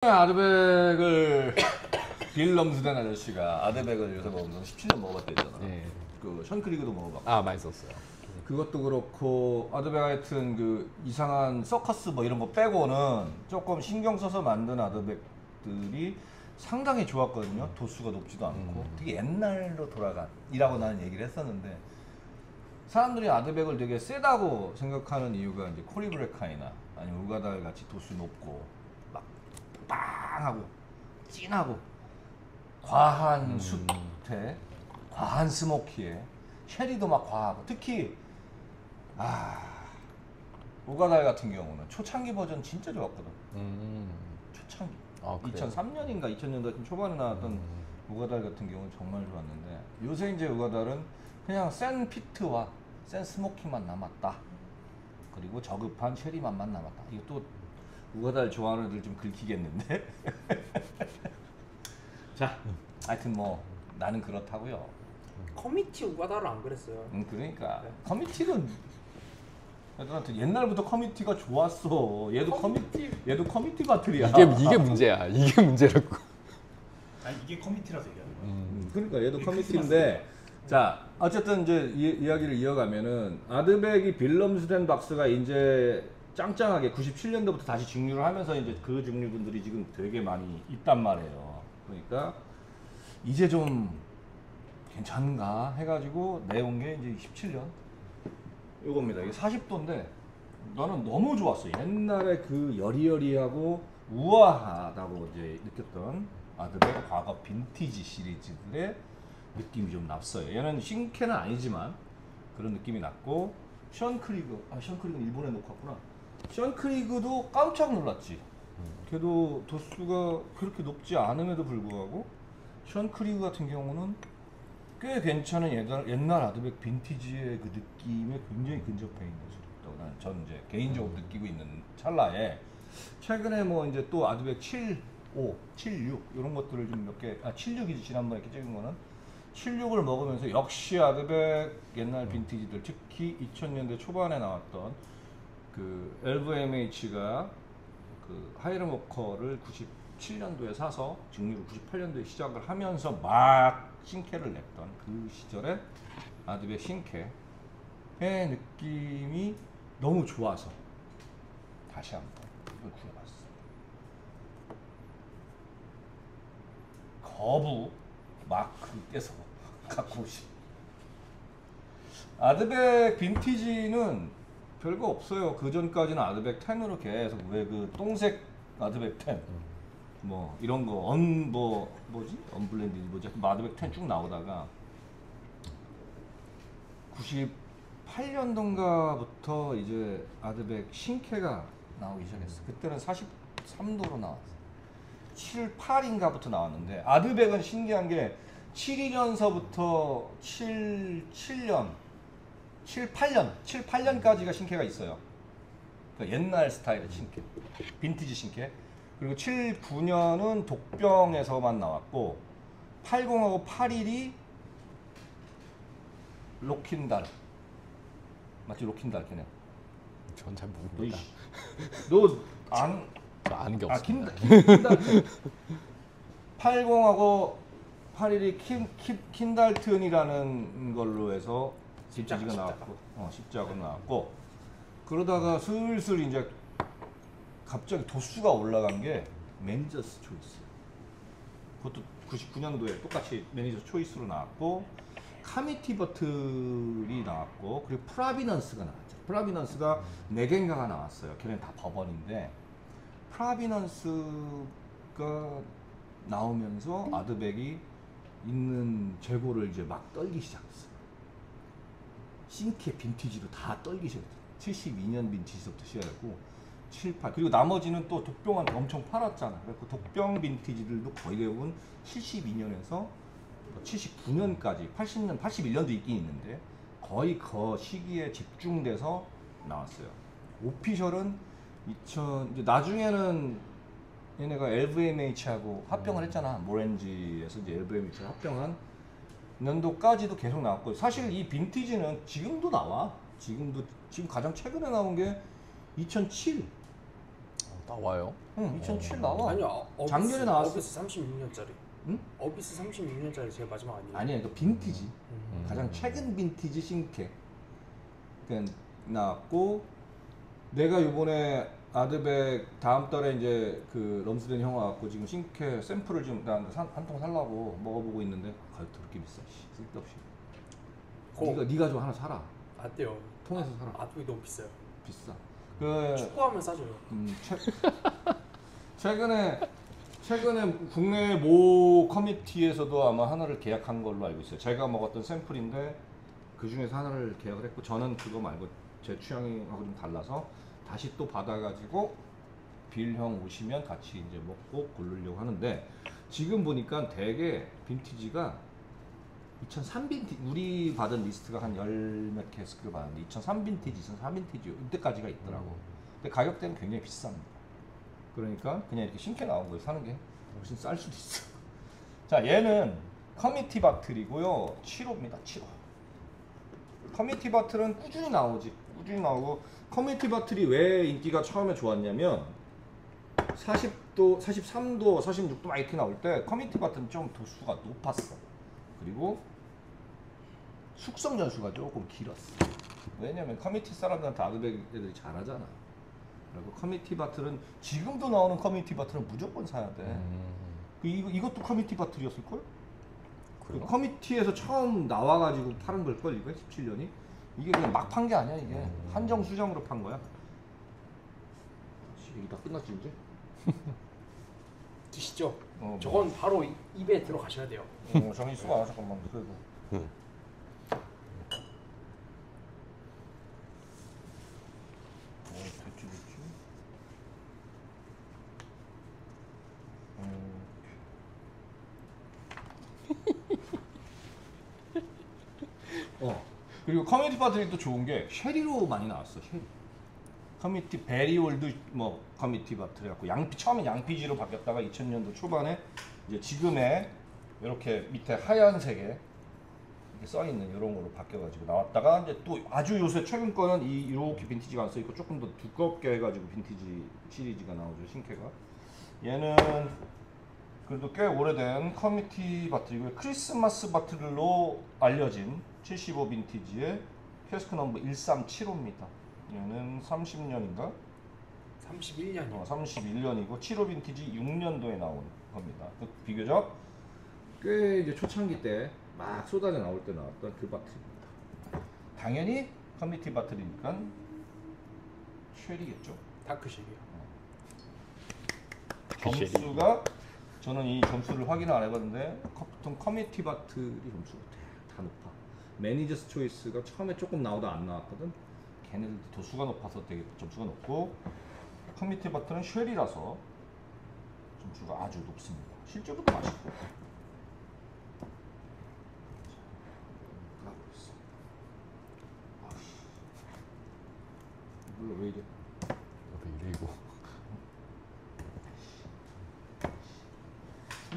아드백을 빌 럼스덴 아저씨가 아드백을 요새 먹으면서 17년 먹어봤대잖아. 네. 그 션크리그도 먹어봤고. 아, 많이 썼어요. 그것도 그렇고 아드백 하여튼 그 이상한 서커스 뭐 이런 거 빼고는 조금 신경 써서 만든 아드백들이 상당히 좋았거든요. 도수가 높지도 않고 되게 옛날로 돌아간이라고 나는 얘기를 했었는데, 사람들이 아드백을 되게 세다고 생각하는 이유가 이제 코리브레카이나 아니면 우가달 같이 도수 높고 막 빵하고 진하고 과한 숯에 과한 스모키에 쉐리도 막 과하고, 특히 우가달 같은 경우는 초창기 버전 진짜 좋았거든. 초창기 아, 그래요? 2003년인가 2000년대 초반에 나왔던 우가달 같은 경우는 정말 좋았는데, 요새 이제 우가달은 그냥 센 피트와 센 스모키만 남았다. 그리고 저급한 쉐리 맛만 남았다. 이것도 우가달 좋아하는 애들 좀 긁히겠는데. 자, 하여튼 뭐 나는 그렇다고요. 커미티 우가다를 안 그랬어요. 그러니까 커미티는 애들한테 옛날부터 커미티가 좋았어. 얘도 커미티 바틀이야. 이게 문제야. 이게 문제라고. 아니 이게 커미티라서 얘기하는 거야. 그러니까 얘도 커미티인데, 자 어쨌든 이제 이야기를 이어가면은 아드백이 빌 럼스덴 박스가 이제 짱짱하게 97년도부터 다시 증류를 하면서 이제 그 증류분들이 지금 되게 많이 있단 말이에요. 그러니까 이제 좀 괜찮은가 해가지고 내온 게 이제 17년 요겁니다. 이게 40도인데 나는 너무 좋았어. 옛날에 그 여리여리하고 우아하다고 이제 느꼈던 아드백 과거 빈티지 시리즈들의 느낌이 좀 났어요. 얘는 신캐는 아니지만 그런 느낌이 났고, 션크리그는 일본에 놓고 왔구나. 션크리그도 깜짝 놀랐지. 걔도 도수가 그렇게 높지 않음에도 불구하고 션크리그 같은 경우는 꽤 괜찮은 옛날 아드백 빈티지의 그 느낌에 굉장히 근접해 있는 모습이라고 나는 전 이제 개인적으로 느끼고 있는 찰나에, 최근에 뭐 이제 또 아드백 75, 76 이런 것들을 좀 몇 개, 76이지 지난번에 이렇게 찍은 거는 76을 먹으면서 역시 아드백 옛날 빈티지들, 특히 2000년대 초반에 나왔던 그 LVMH가 그 하이름 워커를 97년도에 사서 증류를 98년도에 시작을 하면서 막 신캐를 냈던 그 시절에 아드백 신캐의 느낌이 너무 좋아서 다시 한번 이걸 구해봤어. 거부 마크께서 갖고 오신 아드백 빈티지는 별거 없어요. 그 전까지는 아드백 10으로 계속, 왜 그 똥색 아드백 10 뭐 이런 거 언블렌드 뭐지 아드백 10 쭉 나오다가 98년도인가부터 이제 아드백 신캐가 나오기 시작했어. 그때는 43도로 나왔어. 7, 8인가부터 나왔는데, 아드백은 신기한 게 72년서부터 7년 7, 8년까지가 신캐가 있어요. 그러니까 옛날 스타일의 신캐, 빈티지 신캐. 그리고 7, 9년은 독병에서만 나왔고, 80하고 81이 로킨달. 맞지? 로킨달 걔네. 전 잘 모릅니다. 너 아는 게 없습니다. 킨달. 80하고 81이 킨달튼이라는 걸로 해서 빈티지가 나왔고, 십자가 나왔고, 그러다가 슬슬 이제 갑자기 도수가 올라간 게 매니저스 초이스. 그것도 99년도에 똑같이 매니저 초이스로 나왔고, 카미티 버틀이 나왔고, 그리고 프라비넌스가 나왔죠. 프라비넌스가 4개인가가 나왔어요. 걔네는 다 법원인데, 프라비넌스가 나오면서 아드백이 있는 재고를 이제 막 떨기 시작했어요. 신캐 빈티지로 다 떨기 시작했어요. 72년 빈티지부터 시작했고 7, 8, 그리고 나머지는 또 독병한테 엄청 팔았잖아. 그래서 독병 빈티지들도 거의 대부분 72년에서 79년까지 80년, 81년도 있긴 있는데 거의 그 시기에 집중돼서 나왔어요. 오피셜은 이제 나중에는 얘네가 LVMH하고 합병을 했잖아. 모렌지에서 이제 LVMH랑 합병한 연도까지도 계속 나왔고, 사실 이 빈티지는 지금도 나와. 지금 가장 최근에 나온 게 2007. 나와요? 응, 2007 나와. 아니요. 작년에 나왔어. 어비스 36년짜리. 응? 어비스 36년짜리 제일 마지막 아니에요? 아니야, 이거 빈티지. 음. 가장 최근 빈티지 신캐. 그냥 나왔고, 내가 요번에 아드백 다음 달에 이제 그 럼스덴 형 와갖고 지금 신캐 샘플을 지금 한 통 살라고 먹어보고 있는데 가격 더럽게 비싸. 쓸데없이. 네가 좀 하나 사라. 안 돼요. 통해서 사라. 아드백이 너무 비싸요. 비싸. 그 축구하면 싸져요. 최근에 국내 모 커뮤니티에서도 아마 하나를 계약한 걸로 알고 있어요. 제가 먹었던 샘플인데 그 중에서 하나를 계약을 했고, 저는 그거 말고 제 취향하고 좀 달라서 다시 또 받아가지고 빌 형 오시면 같이 이제 먹고 고르려고 하는데, 지금 보니까 되게 빈티지가 2003 빈티지, 우리 받은 리스트가 한 열 몇 개스크를 받았는데 2003 빈티지, 2004 빈티지 이때까지가 있더라고. 근데 가격대는 굉장히 비쌉니다. 그러니까 그냥 이렇게 신캐 나온 거 사는 게 훨씬 쌀 수도 있어. 자, 얘는 커미티 바틀이고요. 7호입니다. 7호. 커미티 바틀은 꾸준히 나오지. 꾸준히 나오고, 커미티 바틀이 왜 인기가 처음에 좋았냐면 40도, 43도, 46도 막 이렇게 나올 때 커미티 바틀은 좀 도수가 높았어. 그리고 숙성 전수가 조금 길었어. 왜냐면 커미티 사람들한테 아드백 애들이 잘하잖아. 그리고 커미티 바틀은 지금도 나오는 커미티 바틀은 무조건 사야 돼. 이것도 커미티 바틀이었을 걸? 그 커미티에서 처음 나와가지고 파는 걸 걸, 이거 17년이. 이게 그냥 막 판 게 아니야. 이게 한정 수정으로 판 거야. 얘기 다 끝났지 이제? 드시죠. 뭐. 저건 바로 입에 들어가셔야 돼요. 정리 수가 잠깐만. 그래도. 됐지. 그리고 커뮤니티 바틀이 또 좋은 게 쉐리로 많이 나왔어. 쉐리. 커뮤니티 베리올드 뭐 커뮤니티 바틀 해갖고 처음에 양피지로 바뀌었다가 2000년도 초반에 이제 지금의 이렇게 밑에 하얀색에 이렇게 써 있는 이런 걸로 바뀌어가지고 나왔다가, 이제 또 아주 요새 최근 거는 이렇게 빈티지가 안 써 있고 조금 더 두껍게 해가지고 빈티지 시리즈가 나오죠, 신캐가. 얘는 그래도 꽤 오래된 커뮤니티 바틀이고요. 크리스마스 바틀로 알려진 75 빈티지의 캐스크 넘버 137호입니다. 얘는 30년인가? 31년이요. 31년이고 75 빈티지 6년도에 나온 겁니다. 비교적 꽤 이제 초창기 때 막 쏟아져 나올 때 나왔던 그 바틀입니다. 당연히 커뮤니티 바틀이니까 쉘이겠죠. 다크쉘이요. 점수가, 저는 이 점수를 확인을 안 해봤는데 보통 커뮤니티 바틀이 점수가 다 높아. 매니저스 초이스가 처음에 조금 나오다 안 나왔거든. 걔네들 도수가 높아서 되게 점수가 높고, 커뮤니티 바틀은 쉘이라서 점수가 아주 높습니다. 실제로도 맛있고. 몰라 왜 이래. 왜 이래 이거.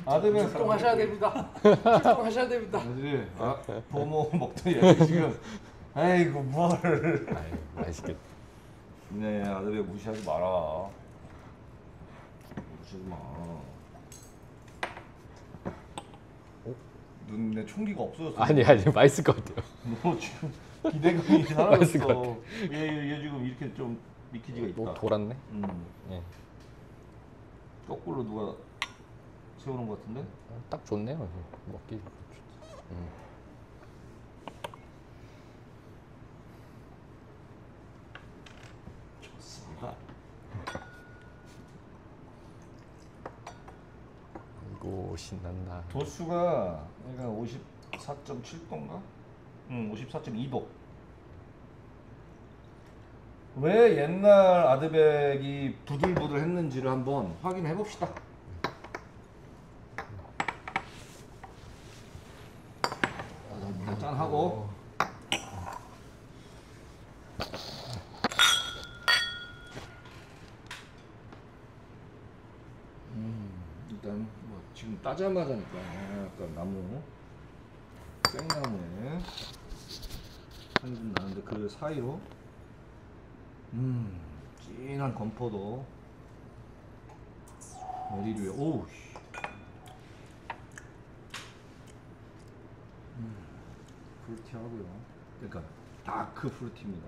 아드백 출동하셔야 됩니다. 출동하셔야 됩니다. 애들이 보모 먹더니 애들이 지금 아이고 뭘. 아유, 맛있겠다. 네, 아드백 무시하지 마라. 무시하지 마. 눈에 총기가 없어졌어. 아니 맛있을 것 같아요. 너 지금 기대감이 맛있을 것 사라졌어. 얘 지금 이렇게 좀 미키지가 있다. 뭐 돌았네. 예. 거꾸로 누가 세우는 것 같은데? 딱 좋네요. 먹기. 좋습니다. 이거 신난다. 도수가 얘가 54.7도인가? 54.2도. 왜 옛날 아드백이 부들부들 했는지를 한번 확인해 봅시다. 짠 하고. 일단 뭐 지금 따자마자니까 약간 나무, 생나무에 향이 좀 나는데 그 사이로 진한 건포도 어디로요? 오우. 프루티하고요. 그러니까 다크 프루티입니다.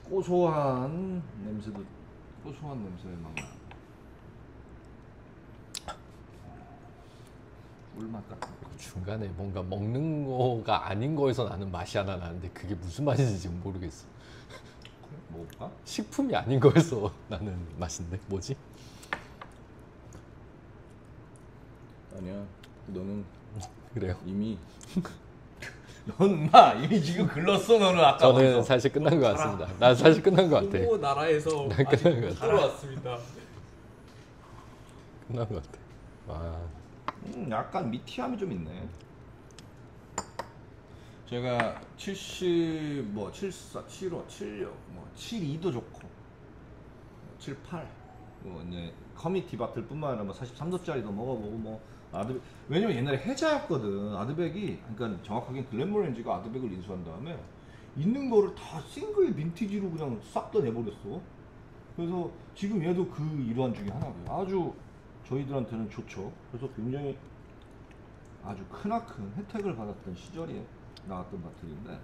고소한 냄새도 고소한 냄새 막 나. 꿀맛 같은 거. 중간에 뭔가 먹는 거가 아닌 거에서 나는 맛이 하나 나는데 그게 무슨 맛인지 지금 모르겠어. 먹어볼까? 식품이 아닌 거에서 나는 맛인데 뭐지? 아니야. 너는 그래요. 이미 너는 마 이미 지금 글렀어. 너는 아까 저는 거기서. 사실 끝난 것 같습니다. 난 사실 끝난 것 같아. 부모 나라에서 아직 끝난 것 못 같아. 들어왔습니다. 끝난 것 같아. 와. 약간 미티함이 좀 있네. 제가 70, 뭐 74, 75, 76, 뭐 72도 좋고 78, 뭐 이제 커미티 바틀뿐만 아니라 뭐 43도짜리도 먹어보고 뭐 아드백. 왜냐면 옛날에 해자였거든. 아드백이, 그러니까 정확하게 글렌모렌지가 아드백을 인수한 다음에 있는 거를 다 싱글 빈티지로 그냥 싹 다 내버렸어. 그래서 지금 얘도 그 일환 중에 하나고요. 아주 저희들한테는 좋죠. 그래서 굉장히 아주 크나큰 혜택을 받았던 시절에 나왔던 바틀인데,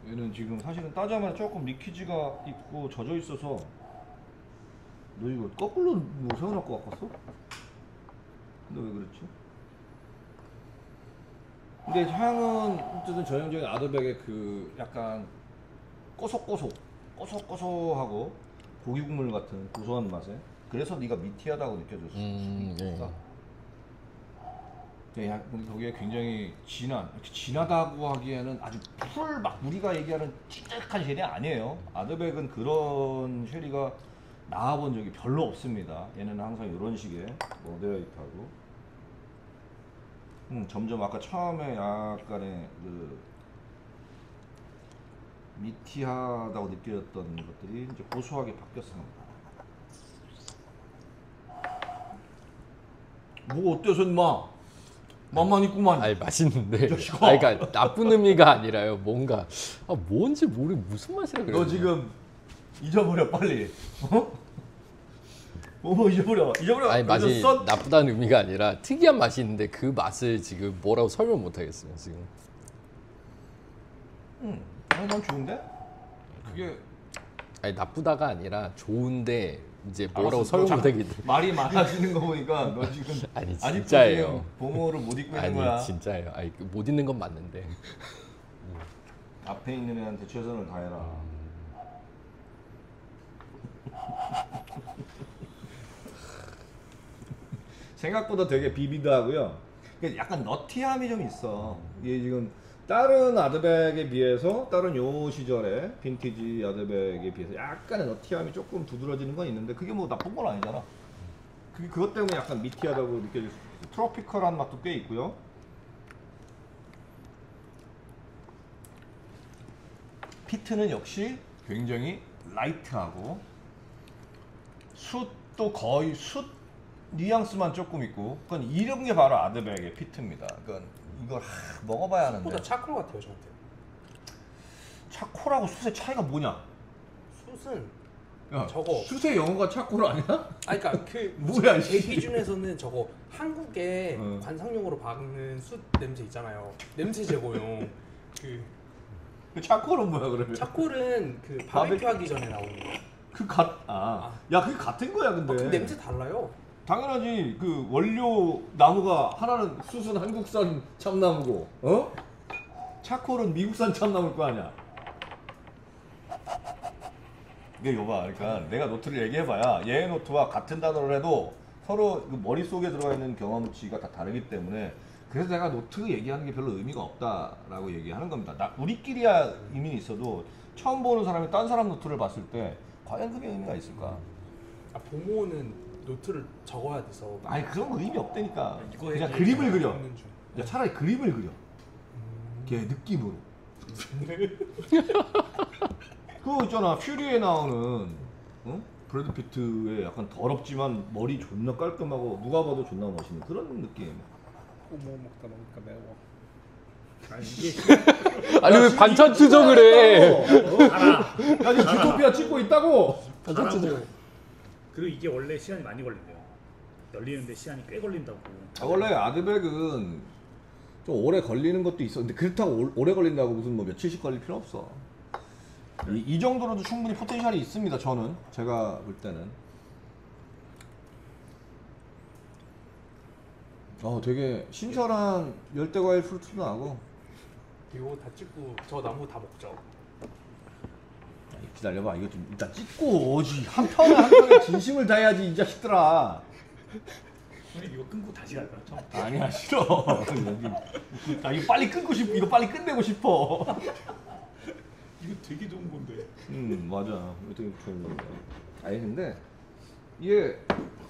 얘는 지금 사실은 따자마자 조금 리키지가 있고 젖어 있어서. 너 이거 거꾸로 뭐 세워놓고 갖고 왔어? 너 왜 그랬지? 근데 향은 어쨌든 전형적인 아드백의 그 약간 꼬소꼬소하고 고기 국물 같은 고소한 맛에, 그래서 네가 미티하다고 느껴졌어. 네. 근데 거기에 굉장히 진하다고 하기에는 아주 막 우리가 얘기하는 찐득한 쉐리 아니에요. 아드백은 그런 쉐리가 나와본 적이 별로 없습니다. 얘는 항상 이런 식의 모데레이트하고, 점점 아까 처음에 약간의 그 미티하다고 느껴졌던 것들이 이제 고소하게 바뀌었습니다. 뭐가 어때서 인마? 맛만 있구만. 아니 맛있는데. 자식아. 아니, 그러니까 나쁜 의미가 아니라요. 뭔가 뭔지 모르 무슨 맛이라 그래. 너 지금 잊어버려 빨리. 어? 뭐 잊어버려. 아니 맛이 써? 나쁘다는 의미가 아니라 특이한 맛이 있는데 그 맛을 지금 뭐라고 설명 못 하겠어요 지금. 난 좋은데? 그게 아니 나쁘다가 아니라 좋은데 이제 뭐라고 알았어, 설명 너 못 하겠네. 말이 많아지는 거 보니까 너 지금 아니 아직도 진짜예요. 지금 보모를 못 입고 있는 아니 거야. 진짜예요. 아니 못 있는 건 맞는데. 앞에 있는 애한테 최선을 다해라. 생각보다 되게 비비드하고요. 약간 너티함이 좀 있어. 이게 지금 다른 아드백에 비해서, 다른 요 시절에 빈티지 아드백에 비해서 약간의 너티함이 조금 두드러지는 건 있는데, 그게 뭐 나쁜 건 아니잖아. 그것 때문에 약간 미티하다고 느껴질 수 있어. 트로피컬한 맛도 꽤 있고요. 피트는 역시 굉장히 라이트하고, 숯도 거의 숯 뉘앙스만 조금 있고, 그건 이런 게 바로 아드백의 피트입니다. 그건 이걸 먹어봐야 하는데. 보다 차콜 같아요 저한테. 차콜하고 숯의 차이가 뭐냐? 숯은 야, 저거. 숯의 영어가 차콜 아니야? 아니 그러니까 그 뭐야, 제 씨. 기준에서는 저거 한국에 어. 관상용으로 박는 숯 냄새 있잖아요. 냄새 제거용. 그 그 차콜은 뭐야 그러면? 차콜은 그 바베큐 하기 전에 나오는 거. 야 그게 같은 거야 근데. 그 냄새 달라요. 당연하지. 그 원료 나무가 하나는 숯은 한국산 참나무고, 어? 차콜은 미국산 참나무일 거 아니야. 이게 여봐, 그러니까 내가 노트를 얘기해봐야 얘의 노트와 같은 단어를 해도 서로 그 머릿속에 들어가 있는 경험치가 다 다르기 때문에, 그래서 내가 노트 얘기하는 게 별로 의미가 없다라고 얘기하는 겁니다. 우리끼리야 의미는 있어도 처음 보는 사람이 딴 사람 노트를 봤을 때 과연 그게 의미가 있을까? 아 보모는 노트를 적어야 돼서. 아니 그런 거 의미 없다니까. 이거 그냥 얘기해. 그림을 그려. 읽는 중. 야, 차라리 그림을 그려. 걔 느낌으로. 그거 있잖아, 퓨리에 나오는, 어? 브래드 피트의 약간 더럽지만 머리 존나 깔끔하고 누가 봐도 존나 멋있는 그런 느낌. 뭐 먹다 보니까 매워. 아니 이게 아니 왜 반찬 투정을 해? 알아. 나 지금 주토피아 찍고 있다고. 반찬 투정. 그리고 이게 원래 시간이 많이 걸린대요. 열리는데 시간이 꽤 걸린다고. 원래 아드백은 좀 오래 걸리는 것도 있어. 근데 그렇다고 오래 걸린다고 무슨 뭐 며칠씩 걸릴 필요 없어. 이 정도로도 충분히 포텐셜이 있습니다. 저는 제가 볼 때는. 되게 신선한 열대과일 프루트도 나고. 이거 다 찍고 저 나무 다 먹죠. 기다려봐. 이거 좀 일단 찍고 오지. 한 편에 한 편에 진심을 다해야지 이 자식들아. 형님 이거 끊고 다시 갈까요? 처음? 아니야 싫어. 나 이거 빨리 끊고 싶어. 이거 빨리 끝내고 싶어. 이거 되게 좋은 건데. 맞아. 이거 되게 좋은 건데. 아니 근데 이게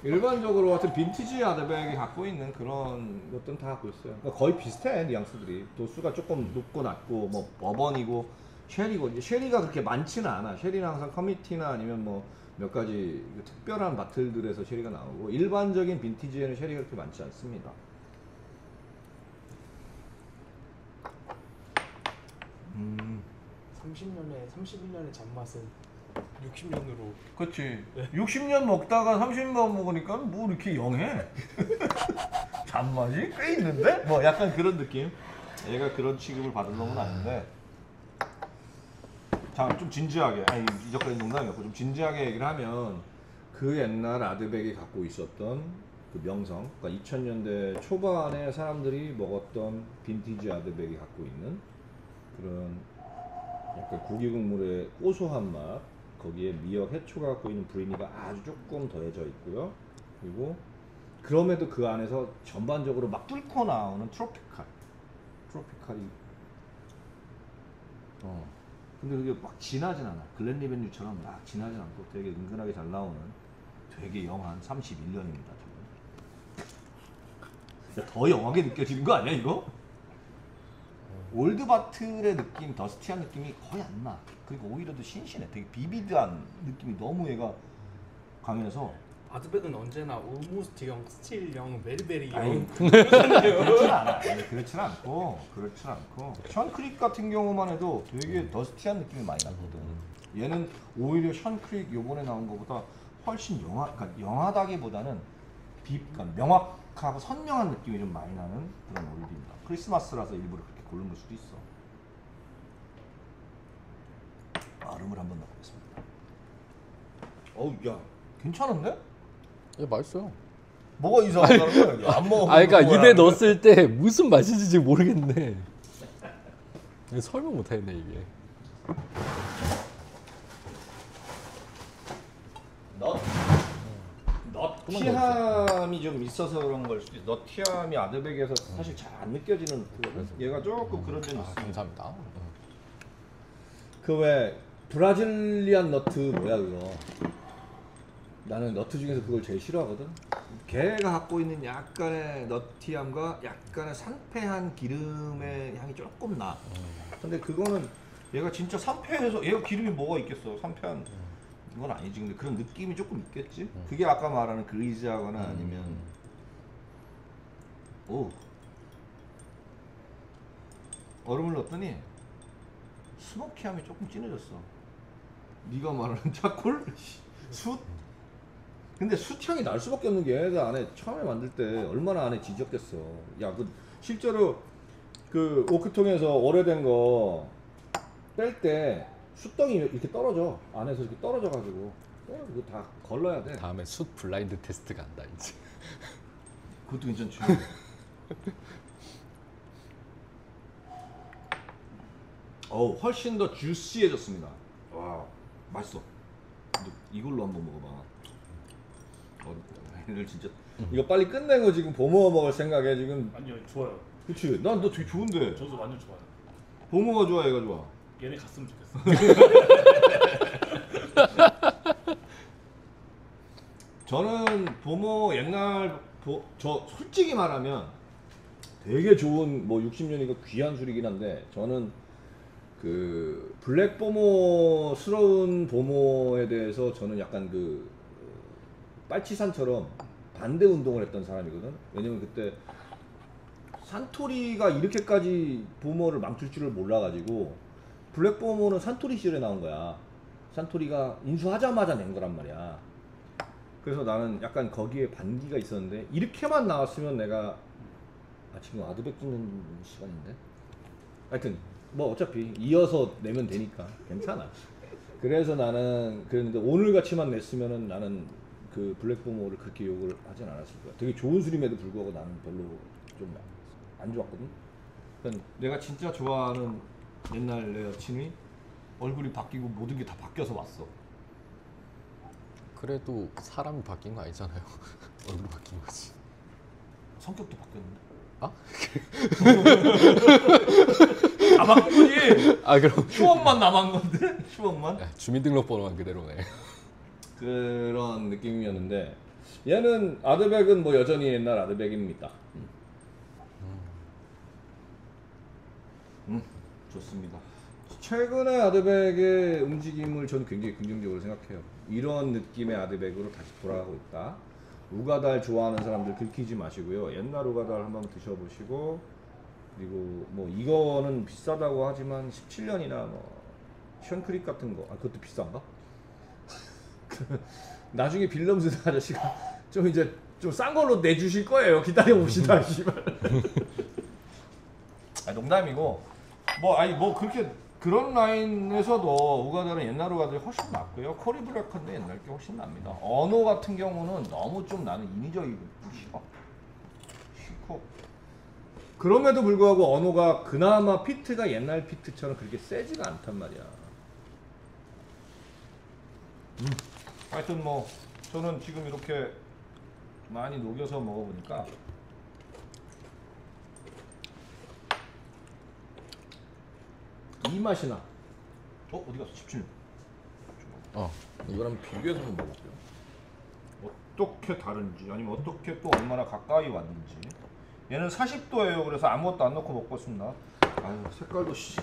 일반적으로 같은 빈티지 아드백이 갖고 있는 그런 것들은 다 갖고 있어요. 그러니까 거의 비슷해 뉘앙스들이. 도수가 조금 높고 낮고 뭐 버번이고 쉐리고. 이제 쉐리가 그렇게 많지는 않아. 쉐리는 항상 커미티나 아니면 뭐 몇 가지 특별한 바틀들에서 쉐리가 나오고 일반적인 빈티지에는 쉐리가 그렇게 많지 않습니다. 30년에 31년의 잔맛은 60년으로. 그렇지. 60년 먹다가 30년 먹으니까 뭐 이렇게 영해. 잔맛이 꽤 있는데? 뭐 약간 그런 느낌. 얘가 그런 취급을 받은 놈은 아닌데. 자, 좀 진지하게. 아니 이적거리는 농담이었고 좀 진지하게 얘기를 하면 그 옛날 아드백이 갖고 있었던 그 명성, 그러니까 2000년대 초반에 사람들이 먹었던 빈티지 아드백이 갖고 있는 그런 약간 고기 국물의 고소한 맛, 거기에 미역, 해초가 갖고 있는 브리니가 아주 조금 더해져 있고요. 그리고 그럼에도 그 안에서 전반적으로 막 뚫고 나오는 트로피칼이 근데 그게 막 진하진 않아. 글렌리벤유처럼 막 진하진 않고 되게 은근하게 잘 나오는 되게 영한 31년입니다 지금. 더 영하게 느껴지는 거 아니야 이거? 올드바틀의 느낌, 더스티한 느낌이 거의 안 나. 그리고 오히려 더 신신해. 되게 비비드한 느낌이 너무 얘가 강해서. 아드백은 언제나 울모스트형, 스틸형, 베리베리형. 아니, 그렇진 않아. 아니, 그렇진 않고. 션크릭 같은 경우만 해도 되게 더스티한 느낌이 많이 나거든. 얘는 오히려 션크릭 요번에 나온 것보다 훨씬 그러니까 영하다기보다는 그러니까 명확하고 선명한 느낌이 좀 많이 나는 그런 올드입니다. 크리스마스라서 일부러 그렇게 고른 걸 수도 있어. 얼음을 한번 넣어보겠습니다. 어우, 야, 괜찮은데? 예, 맛있어요. 뭐가 이상하다는 거야? 안 먹어. 그러니까 입에 넣었을 때 무슨 맛인지 모르겠네. 설명 못하겠네 이게. 너티함이 좀 있어서 그런 걸 수도 있어. 너티함이 아드백에서 사실 잘 안 느껴지는 그거는 얘가 조금 그런 점이 있어. 감사합니다. 그 왜 브라질리안 너트 뭐야 그거? 나는 너트 중에서 그걸 제일 싫어하거든. 걔가 갖고 있는 약간의 너티함과 약간의 산패한 기름의 향이 조금 나. 근데 그거는 얘가 진짜 산패해서 얘가 기름이 뭐가 있겠어? 산패한 이건 아니지. 근데 그런 느낌이 조금 있겠지. 그게 아까 말하는 그리즈하거나 아니면 오 얼음을 넣었더니 스모키함이 조금 진해졌어. 네가 말하는 차콜? 숯? 근데 숯향이 날 수밖에 없는 게 얘가 안에 처음에 만들 때 얼마나 안에 지졌겠어. 야, 그 실제로 그 오크통에서 오래된 거 뺄 때 숯덩이 이렇게 떨어져. 안에서 이렇게 떨어져가지고 그거 다 걸러야 돼. 다음에 숯 블라인드 테스트 간다 이제. 그것도 괜찮지. 훨씬 더 주시해졌습니다. 와, 맛있어. 이걸로 한번 먹어봐. 얘를 진짜 이거 빨리 끝내고 지금 보모 먹을 생각에 지금. 아니요 좋아요. 그치? 난 너 되게 좋은데. 저도 완전 좋아요. 보모가 좋아, 얘가 좋아. 얘네 갔으면 좋겠어. 저는 보모 옛날 저 솔직히 말하면 되게 좋은 뭐 60년이고 귀한 술이긴 한데 저는 그 블랙 보모스러운 보모에 대해서 저는 약간 그 빨치산처럼 반대 운동을 했던 사람이거든. 왜냐면 그때 산토리가 이렇게까지 보머를 망칠 줄을 몰라가지고 블랙 보머는 산토리 시절에 나온 거야. 산토리가 인수하자마자 낸 거란 말이야. 그래서 나는 약간 거기에 반기가 있었는데 이렇게만 나왔으면 내가 지금 아드백 찍는 시간인데 하여튼 뭐 어차피 이어서 내면 되니까 괜찮아. 그래서 나는 그랬는데 오늘같이만 냈으면은 나는 그 블랙 보머를 그렇게 욕을 하진 않았을 거야. 되게 좋은 술임에도 불구하고 나는 별로 좀 안 좋았거든. 그러니까 내가 진짜 좋아하는 옛날 내 여친이 얼굴이 바뀌고 모든 게 다 바뀌어서 왔어. 그래도 사람이 바뀐 거 아니잖아요. 얼굴 바뀐 거지. 성격도 바뀌었는데. 아? 다 바꾼 거지. 아 그럼 추억만 남은 건데. 추억만. 주민등록번호만 그대로네. 그런 느낌이었는데 얘는 아드백은 뭐 여전히 옛날 아드백입니다. 좋습니다. 최근에 아드백의 움직임을 저는 굉장히 긍정적으로 생각해요. 이런 느낌의 아드백으로 다시 돌아가고 있다. 우가달 좋아하는 사람들 긁히지 마시고요. 옛날 우가달 한번 드셔보시고, 그리고 뭐 이거는 비싸다고 하지만 17년이나 뭐 션크릭 같은 거, 그것도 비싼가? 나중에 빌럼스 아저씨가 좀 이제 좀 싼 걸로 내주실 거예요. 기다려 봅시다. 씨발. 농담이고 뭐 그렇게 그런 라인에서도 우가달은 옛날 우가달이 훨씬 낫고요. 코리블랙컨도 옛날 게 훨씬 납니다. 언어 같은 경우는 너무 좀 나는 인위적이고 싫고 그럼에도 불구하고 언어가 그나마 피트가 옛날 피트처럼 그렇게 세지가 않단 말이야. 하여튼 뭐 저는 지금 이렇게 많이 녹여서 먹어보니까 이 맛이 나. 어디 갔어? 17. 이걸 한번 비교해서 한번 먹어볼게요. 어떻게 다른지 아니면 어떻게 또 얼마나 가까이 왔는지. 얘는 40도예요. 그래서 아무것도 안 넣고 먹고 있습니다. 아유 색깔도 씨.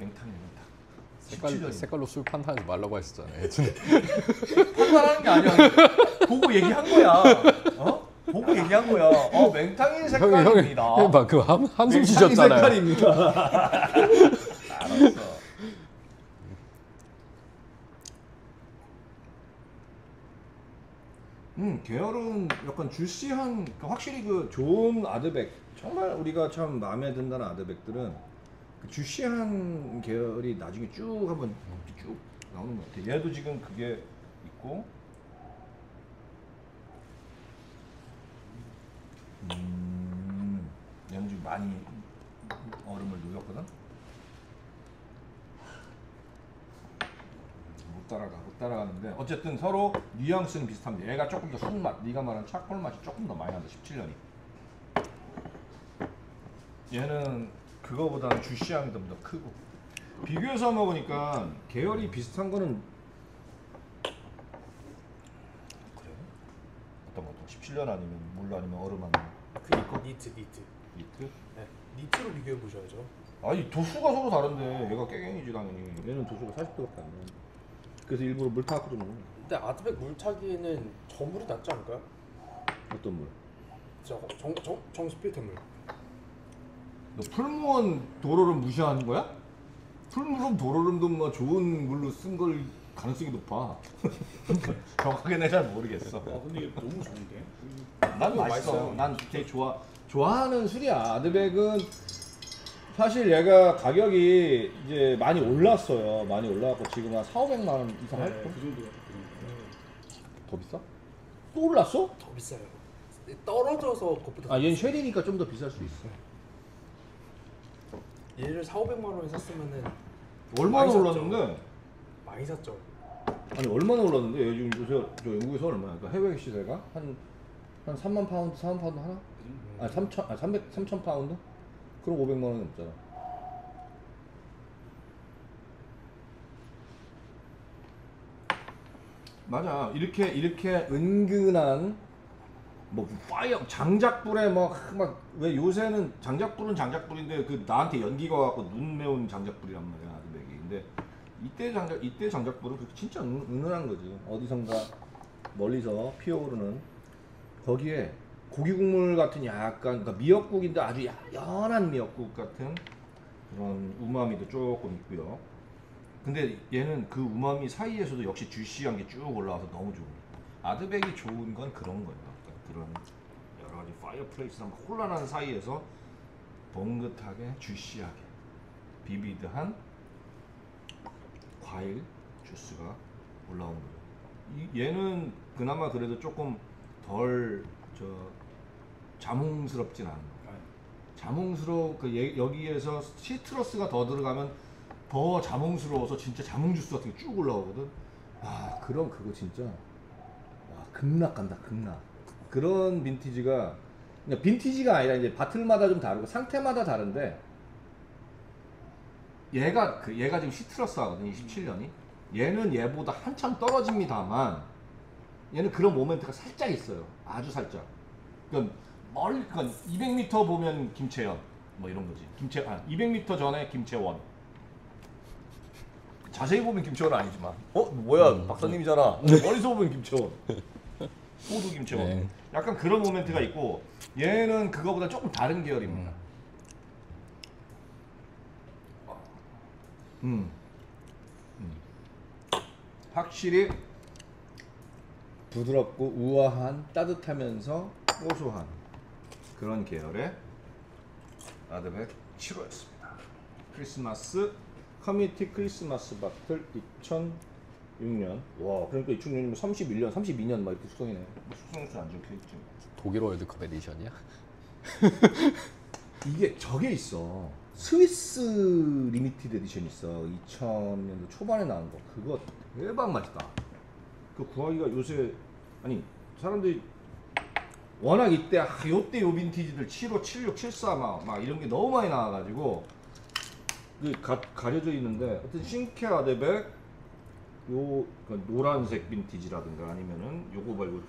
맹탕이야. 색깔로 술 판단하지 말라고 했었잖아요. 예전에. 판단하는 게 아니야. 보고 얘기한 거야. 보고 얘기한 거야. 맹탕인 색깔입니다. 형이 그 한숨 맹탕인 쉬셨잖아요. 색깔입니다. 알았어. 계열은 약간 주시한, 확실히 그 좋은 아드백, 정말 우리가 참 마음에 든다는 아드백들은 그 주시한 계열이 나중에 쭉 한번 쭉 나오는 것 같아. 얘도 지금 그게 있고, 얘는 지금 많이 얼음을 녹였거든. 못 따라가는데 어쨌든 서로 뉘앙스는 비슷합니다. 얘가 조금 더 순맛, 네가 말한 차콜 맛이 조금 더 많이 난다. 17년이. 얘는 그거보다는 주시향이 좀 더 크고. 비교해서 먹으니까 계열이 비슷한 거는 그래? 어떤 거? 17년 아니면 물 아니면 얼음 아니면 니트. 니트? 네, 니트로 비교해 보셔야죠. 아니 도수가 서로 다른데 얘가 깨갱이지 당연히. 얘는 도수가 40도밖에 안 돼. 그래서 일부러 물 타갖고 좀 먹는 거야. 근데 아드백 물차기에는 저 물이 낫지 않을까요? 어떤 물? 정수필터 물. 너 풀무원 도로름 무시하는 거야? 풀무원 도로름도 뭐 좋은 물로 쓴 걸 가능성이 높아. 정확하게 내가 잘 모르겠어. 근데 이게 너무 좋은데? 난 맛있어. 맛있어요. 난 되게 좋아하는 술이야. 아드백은 사실 얘가 가격이 이제 많이 올랐어요. 많이 올라갖고 지금 한 4,500만 원 이상 할 거? 그 정도 같아. 더 비싸? 또 올랐어? 더 비싸요. 떨어져서 그것보다. 얘는 쉐리니까 좀 더 비쌀 수 있어. 얘를 4,500만 원에 샀으면은 얼마나 많이 샀죠. 올랐는데? 많이 샀죠. 아니 얼마나 올랐는데? 요즘 요새 저 영국에서 얼마야? 그러니까 해외 시세가 한 3만 파운드, 4만 파운드 하나? 아니 3천 파운드? 그럼 500만 원이 넘잖아. 맞아. 이렇게 은근한 뭐 파이어 장작불에 막 왜 요새는 장작불은 장작불인데 그 나한테 연기가 갖고 눈 매운 장작불이란 말이야 아드백이. 근데 이때 장작불은 그렇게 진짜 은은한 거지. 어디선가 멀리서 피어오르는 거기에 고기 국물 같은 약간 그러니까 미역국인데 아주 연한 미역국 같은 그런 우마미도 조금 있고요. 근데 얘는 그 우마미 사이에서도 역시 주시한 게 쭉 올라와서 너무 좋습니다. 아드백이 좋은 건 그런 거예요. 그러니까 그런 여러 가지 파이어플레이스랑 혼란한 사이에서 봉긋하게 주시하게 비비드한 과일 주스가 올라온 거예요. 얘는 그나마 그래도 조금 덜 자몽스럽진 않은 거예요. 여기에서 시트러스가 더 들어가면 더 자몽스러워서 진짜 자몽 주스 같은 게 쭉 올라오거든. 아, 그럼 그거 진짜 극락 간다, 극락. 그런 빈티지가 그러니까 빈티지가 아니라 이제 바틀마다 좀 다르고 상태마다 다른데 얘가 지금 시트러스 하거든, 27년이. 얘는 얘보다 한참 떨어집니다만 얘는 그런 모멘트가 살짝 있어요. 아주 살짝. 그러니까 200m 보면 김채연 뭐 이런 거지. 200m 전에 김채원. 자세히 보면 김채원은 아니지만 뭐야 박사님이잖아. 머리서 보면 김채원. 호두 김채원. 네. 약간 그런 모멘트가 있고 얘는 그거보다 조금 다른 계열입니다. 확실히 부드럽고 우아한 따뜻하면서 고소한 그런 계열의 아드백 7호였습니다. 크리스마스 커뮤니티 크리스마스 바틀 2006년. 와, 그러니까 2006년 31년, 32년 막 이렇게 숙성이네. 숙성수 안 적혀있지. 독일 월드컵 에디션이야? 이게 저게 있어. 스위스 리미티드 에디션 있어. 2000년도 초반에 나온 거. 그거 대박 맛있다. 그 구하기가 요새 아니 사람들이 워낙 이때 요때 요 빈티지들 75, 76, 74 막 이런 게 너무 많이 나와가지고 가려져 있는데 어떤 싱케 아데백 그 노란색 빈티지라든가 아니면은 요거 말고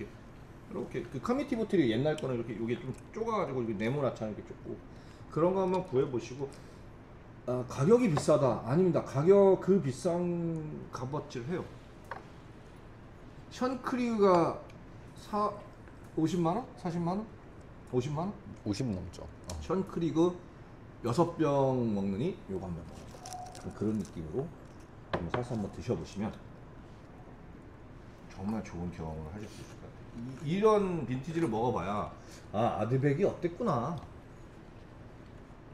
이렇게 그 커뮤니티 보틀이 옛날 거는 이렇게 요게 좀 쪼가가지고 이렇게 네모나처럼 이렇게 좁고 그런 거 한번 구해보시고. 아, 가격이 비싸다. 아닙니다. 가격 그 비싼 값어치를 해요. 션크리그가 50만원? 40만원? 50만원? 50 넘죠. 션크리그 6병 먹느니 요거 한번 먹는다. 그런 느낌으로 한번 사서 한번 드셔보시면 정말 좋은 경험을 하실 수 있을 것 같아요. 이런 빈티지를 먹어봐야 아드백이 어땠구나.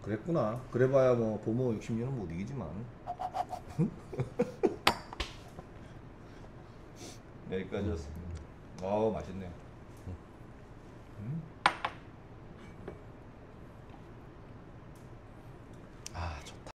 그랬구나. 그래봐야 뭐 보모 60년은 못 이기지만. 여기까지였습니다. 맛있네요.